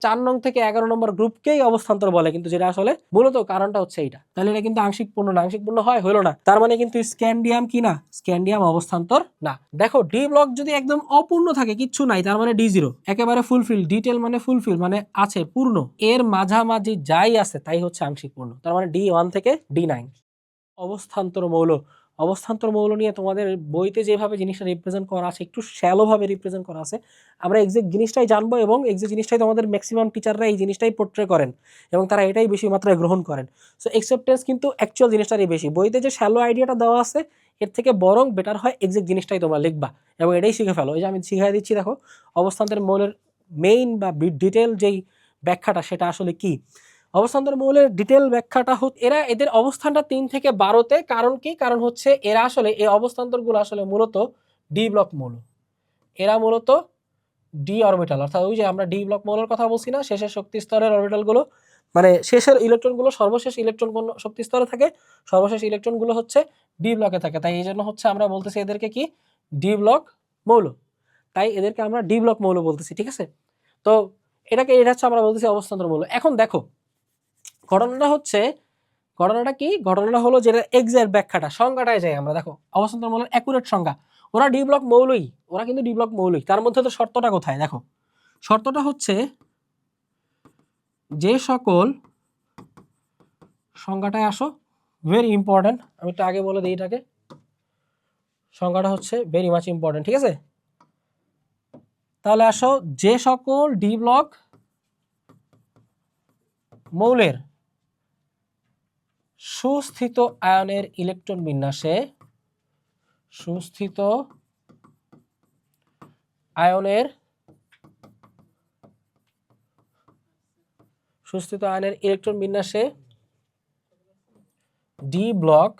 4 নং থেকে 11 নম্বর গ্রুপকেই অবস্থান্তর বলে, কিন্তু যেটা আসলে মূলত কারণটা হচ্ছে এইটা। তাহলে এটা কিন্তু আংশিক পূর্ণ না, আংশিক পূর্ণ হয় হলো না, তার মানে কিন্তু স্ক্যান্ডিয়াম কি না, স্ক্যান্ডিয়াম অবস্থান্তর না। দেখো ডি ব্লক যদি একদম অপূর্ণ থাকে, কিচ্ছু নাই, তার মানে D0 একেবারে ফুলফিল, ডিটেল মানে ফুলফিল মানে আছে পূর্ণ, এর মাঝামাঝি যাই আছে তাই হচ্ছে আংশিক পূর্ণ, তার মানে D1 থেকে D9। অবস্থান্তর মৌল, অবস্থান্তর মৌল নিয়ে তোমাদের বইতে যেভাবে জিনিসটা রিপ্রেজেন্ট করা আছে, একটু শ্যালো ভাবে রিপ্রেজেন্ট করা আছে। আমরা এক্সাক্ট জিনিসটাই জানবো এবং এক্সাক্ট জিনিসটাই তোমাদের ম্যাক্সিমাম টিচাররা এই জিনিসটাই পোর্ট্রে করেন এবং তারা এটাই বেশি মাত্রায় গ্রহণ করেন। সো অ্যাকসেপ্টেন্স কিন্তু অ্যাকচুয়াল জিনিসটারই বেশি। বইতে যে শ্যালো আইডিয়াটা দেওয়া আছে এর থেকে বরং বেটার হয় এক্সাক্ট জিনিসটাই তোমরা লিখবা এবং এটাই শিখে ফেলো। এই যে আমি শিখিয়ে দিচ্ছি, দেখো অবস্থান্তর মৌলের মেইন বা ডিটেল যেই ব্যাখ্যাটা সেটা আসলে কি। অবস্থান্তর মৌলের ডিটেল ব্যাখ্যাটা এরা এদের অবস্থানটা 3 থেকে 12তে, কারণ কি, কারণ হচ্ছে এরা আসলে এই অবস্থান্তরগুলো আসলে মূলত ডি ব্লক মৌল, এরা মূলত ডি অরবিটাল, অর্থাৎ ওই যে আমরা ডি ব্লক মৌলের কথা বলছি না, শেষের শক্তি স্তরের অরবিটালগুলো মানে শেষের ইলেকট্রনগুলো সর্বশেষ ইলেকট্রন কোন শক্তি স্তরে থাকে, সর্বশেষ ইলেকট্রনগুলো হচ্ছে ডি ব্লকে থাকে, তাই এই জন্য হচ্ছে আমরা বলতেছি এদেরকে কি ডি ব্লক মৌল, তাই এদেরকে আমরা ডি ব্লক মৌল বলতেছি, ঠিক আছে। তো এটা হচ্ছে আমরা বলতেছি অবস্থান্তর মৌল। এখন দেখো ঘটনাটা হচ্ছে, ঘটনাটা কি, ঘটনাটা হলো যেটা এক্সাক্ট ব্যাখ্যাটা সংজ্ঞাটায় যায় আমরা, দেখো অবস্থান্তর মৌলের অ্যাকুরেট সংজ্ঞা, ওরা ডি ব্লক মৌলই, ওরা কিন্তু ডি ব্লক মৌলই, তার মধ্যে তো শর্তটা কোথায়, দেখো শর্তটা হচ্ছে যে সকল সংজ্ঞাটায় আসো, ভেরি ইম্পর্টেন্ট, আমি একটু আগে বলে দিই এটাকে, সংজ্ঞাটা হচ্ছে ভেরি মাচ ইম্পর্টেন্ট, ঠিক আছে। তাহলে আসো, যে সকল ডি ব্লক মৌলের সুস্থিত আয়নের ইলেকট্রন বিন্যাসে, সুস্থিত আয়নের ইলেকট্রন বিন্যাসে ডি ব্লক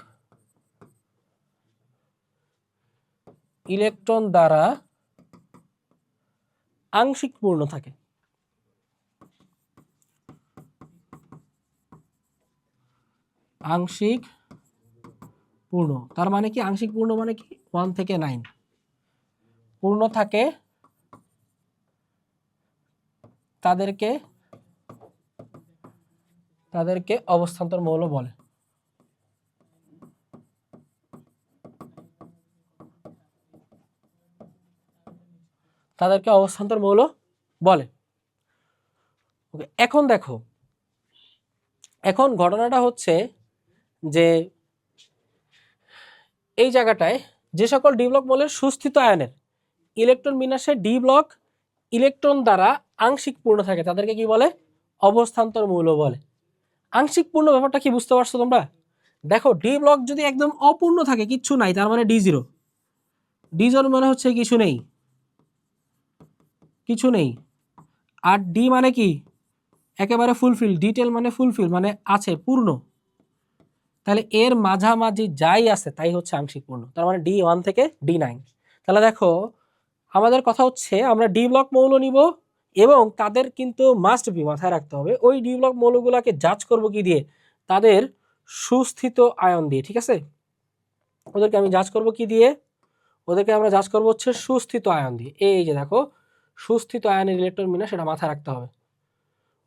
ইলেকট্রন দ্বারা আংশিক পূর্ণ থাকে, আংশিক পূর্ণ, তার মানে কি আংশিক পূর্ণ মানে কি 1 থেকে 9 পূর্ণ থাকে, তাদেরকে অবস্থান্তর মৌল বলে। তাদেরকে অবস্থান্তর মৌল বলে। ওকে, এখন দেখো, এখন ঘটনাটা হচ্ছে যে এই জায়গাটায় যে সকল ডি ব্লক মৌলের সুস্থিত আয়নের ইলেকট্রন বিন্যাসে ডি ব্লক ইলেকট্রন দ্বারা আংশিক পূর্ণ থাকে তাদেরকে কি বলে, অবস্থান্তর মৌল বলে। আংশিক পূর্ণ ব্যাপারটা কি বুঝতে পারছো তোমরা? দেখো ডি ব্লক যদি একদম অপূর্ণ থাকে, কিচ্ছু নাই, তার মানে D0, D0 মানে হচ্ছে কিছু নেই, কিছু নেই, আর ডি মানে কি একেবারে ফুলফিল, ডিটেল মানে ফুলফিল মানে আছে পূর্ণ, তাহলে এর মাঝামাঝি যাই আছে তাই হচ্ছে আংশিক পূর্ণ, তার মানে D1 থেকে D9। তাহলে দেখো আমাদের কথা হচ্ছে আমরা ডি ব্লক মৌল নিব এবং তাদের কিন্তু মাস্ট বি, মাথায় রাখতে হবে, ওই ডি ব্লক মৌলগুলোকে জাজ করব কি দিয়ে, তাদের সুস্থিত আয়ন দিয়ে, ঠিক আছে। ওদেরকে আমি জাজ করব কি দিয়ে, ওদেরকে আমরা জাজ করব হচ্ছে সুস্থিত আয়ন দিয়ে। এই যে দেখো সুস্থিত আয়নের ইলেকট্রন বিন্যাস, সেটা মাথায় রাখতে হবে।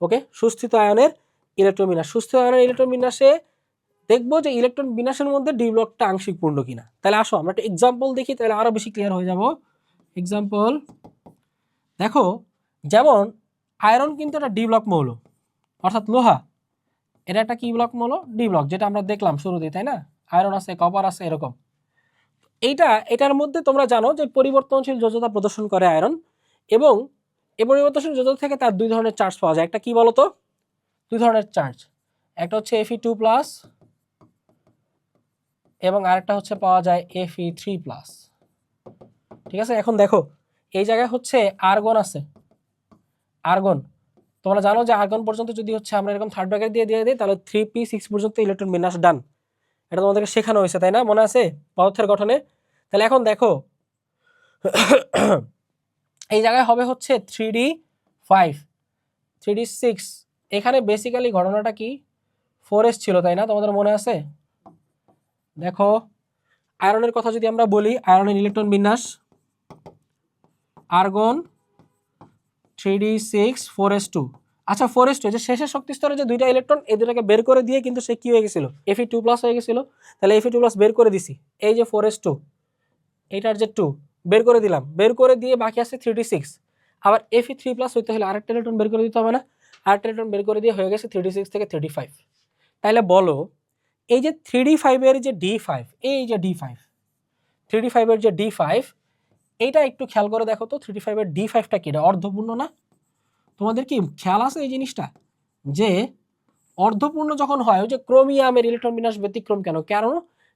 ওকে, সুস্থিত আয়নের ইলেকট্রন বিন্যাস, সুস্থিত আয়নের ইলেকট্রন বিন্যাসে দেখবো যে ইলেকট্রন বিন্যাসের মধ্যে ডি ব্লকটা আংশিক পূর্ণ কিনা। তাহলে আসো আমরা একটা এক্সাম্পল দেখি, তাহলে আরো বেশি ক্লিয়ার হয়ে যাব। এক্সাম্পল দেখো, যেমন আয়রন কিন্তু একটা ডি ব্লক মৌল, অর্থাৎ লোহা, এটা একটা কি ব্লক মৌল, ডি ব্লক, যেটা আমরা দেখলাম শুরুতে, তাই না, আয়রন আছে, কপার আছে, এরকম। এটার মধ্যে তোমরা জানো যে পরিবর্তনশীল যোজ্যতা প্রদর্শন করে আয়রন, এবং এই পরিবর্তনশীল যোজ্যতা থেকে তার দুই ধরনের চার্জ পাওয়া যায়। একটা কি বলতো, দুই ধরনের চার্জ, একটা হচ্ছে Fe2+ এবং আরেকটা হচ্ছে পাওয়া যায় Fe3+, ঠিক আছে। এখন দেখো এই জায়গায় হচ্ছে আর্গন আছে, আর্গন, তোমরা জানো যে আর্গন পর্যন্ত যদি হচ্ছে আমরা এরকম থার্ড ব্র্যাকেট দিয়ে দিই তাহলে 3p6 পর্যন্ত ইলেকট্রন বিন্যাস ডান, এটা তোমাদেরকে শেখানো হয়েছে তাই না, মনে আছে পদার্থের গঠনে। তাহলে এখন দেখো এই জায়গায় হবে হচ্ছে 3d5 3d6, এখানে বেসিক্যালি ঘটনাটা কি 4s ছিল তাই না, তোমাদের মনে আছে। দেখো আয়রনের কথা যদি আমরা বলি, আয়রনের ইলেকট্রন বিন্যাস আর্গন 3d6 4s2, আচ্ছা 4s2 যে শেষের শক্তি স্তরে যে দুইটা ইলেকট্রন এই দুটাকে বের করে দিয়ে কিন্তু সে কি হয়ে গেছিল Fe2+ হয়ে গেছিল। তাহলে Fe2+ বের করে দিছি, এই যে 4s2 এইটার যে 2 বের করে দিলাম, বের করে দিয়ে বাকি আছে 3d6। আবার Fe3+ হইতে হলে আরেকটা ইলেকট্রন বের করে দিতে হবে না, আরেকটা ইলেকট্রন বের করে দিয়ে হয়ে গেছে 3d6 থেকে 3d5। তাহলে বলো এই যে 3d5 এর যে d5, এই যে d5 3d5 এর যে d5 এইটা একটু খেয়াল করে দেখো তো 3d5 এর d5টা কি, এটা অর্ধপূর্ণ না? তোমাদের কি খেয়াল আছে এই জিনিসটা যে অর্ধপূর্ণ যখন হয় ওই যে ক্রোমিয়ামের ইলেকট্রন বিন্যাস ব্যতিক্রম কেন?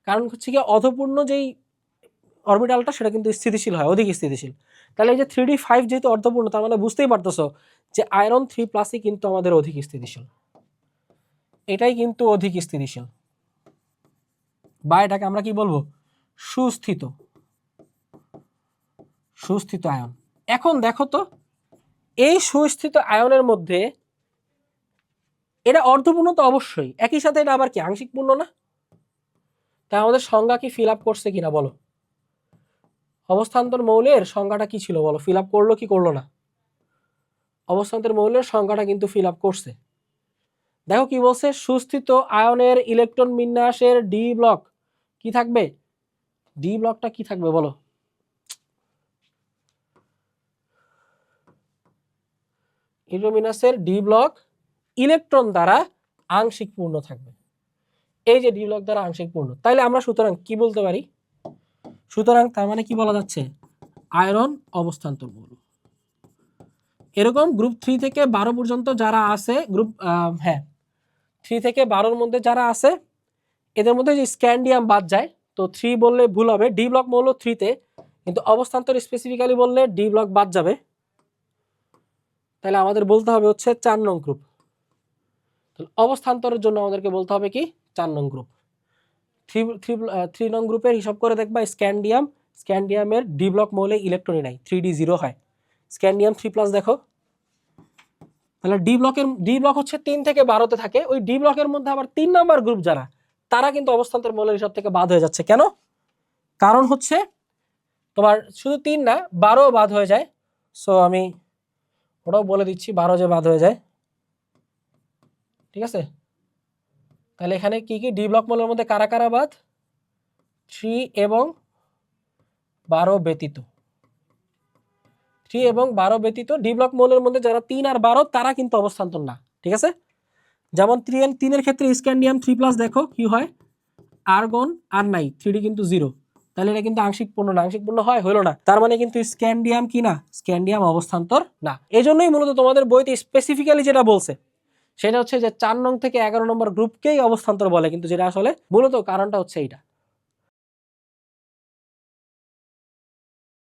কারণ হচ্ছে কি অর্ধপূর্ণ যেই অরবিটালটা সেটা কিন্তু স্থিতিশীল হয়, অধিক স্থিতিশীল। তাহলে এই যে 3d5 যেহেতু অর্ধপূর্ণ তার মানে বুঝতেই পারতেছো যে আয়রন 3+ কিন্তু আমাদের অধিক স্থিতিশীল, এটাই কিন্তু অধিক স্থিতিশীল, বা এটাকে আমরা কি বলবো সুস্থিত আয়ন। এখন দেখো তো এই সুস্থিত আয়নের মধ্যে এটা অর্ধপূর্ণ তো অবশ্যই, একই সাথে এটা আবার কি আংশিক পূর্ণ না? তাই আমাদের সংজ্ঞা কি ফিল আপ করছে কিনা বলো? অবস্থান্তর মৌলের সংজ্ঞাটা কি ছিল বলো, ফিল আপ করলো কি করলো না? অবস্থান্তর মৌলের সংজ্ঞাটা কিন্তু ফিল আপ করছে। দেখো কি বলছে, সুস্থিত আয়নের ইলেকট্রন বিন্যাসের ডি ব্লক কি থাকবে? ডি ব্লকটা কি থাকবে বলো? ইলেকট্রন বিন্যাসের ডি ব্লক ইলেকট্রন দ্বারা আংশিক পূর্ণ থাকবে। এই যে ডি ব্লক দ্বারা আংশিক পূর্ণ, তাইলে আমরা সুতরাং কি বলতে পারি? সুতরাং তার মানে কি বলা যাচ্ছে, আয়রন অবস্থান্তর মৌল। এরকম গ্রুপ 3 থেকে 12 পর্যন্ত যারা আছে, গ্রুপ 3 থেকে 12-র মধ্যে যারা আছে এদের মধ্যে যে স্ক্যান্ডিয়াম বাদ যায়, তো 3 বললে ভুল হবে, ডি ব্লক মৌল 3-তে, কিন্তু অবস্থান্তর স্পেসিফিক্যালি বললে ডি ব্লক বাদ যাবে। তাহলে আমাদের বলতে হবে হচ্ছে 4 নং গ্রুপ। তাহলে অবস্থান্তরের জন্য আমাদেরকে বলতে হবে কি 4 নং গ্রুপ। 3 নং গ্রুপের হিসাব করে দেখবা স্ক্যান্ডিয়ামের ডি ব্লক মৌলে ইলেকট্রনই নাই, 3d0 হয়। স্ক্যান্ডিয়াম 3+ দেখো, তাহলে ডি ব্লক হচ্ছে 3 থেকে 12-তে থাকে। ওই ডি ব্লকের মধ্যে আবার 3 নাম্বার গ্রুপ যারা, তারা কিন্তু অবস্থান্তর মৌলের হিসাব থেকে বাদ হয়ে যাচ্ছে। কেন? কারণ হচ্ছে তোমার শুধু 3 না 12 বাদ হয়ে যায়। সো আমি ওটাও বলে দিচ্ছি, 12 যে বাদ হয়ে যায়, ঠিক আছে? তাহলে এখানে কি কি ডি ব্লক মৌলের মধ্যে কারা কারা বাদ? 3 এবং 12 ব্যতীত। 3 এবং 12 ব্যতীত ডি ব্লক মৌলের মধ্যে যারা 3 আর 12 তারা কিন্তু অবস্থান্তর না, ঠিক আছে? যেমন 3 এর ক্ষেত্রে স্ক্যান্ডিয়াম 3+ দেখো কি হয়, আর্গন আর নাই, 3d কিন্তু 0। তাহলে এটা কিন্তু আংশিক পূর্ণ না, আংশিক পূর্ণ হয় হলো না, তার মানে কিন্তু স্ক্যান্ডিয়াম কি না, স্ক্যান্ডিয়াম অবস্থান্তর না। এজন্যই মূলত তোমাদের বইতে স্পেসিফিক্যালি যেটা বলছে সেটা হচ্ছে যে 4 নং থেকে 11 নম্বর গ্রুপকেই অবস্থান্তর বলে, কিন্তু যেটা আসলে মূলত কারণটা হচ্ছে এইটা।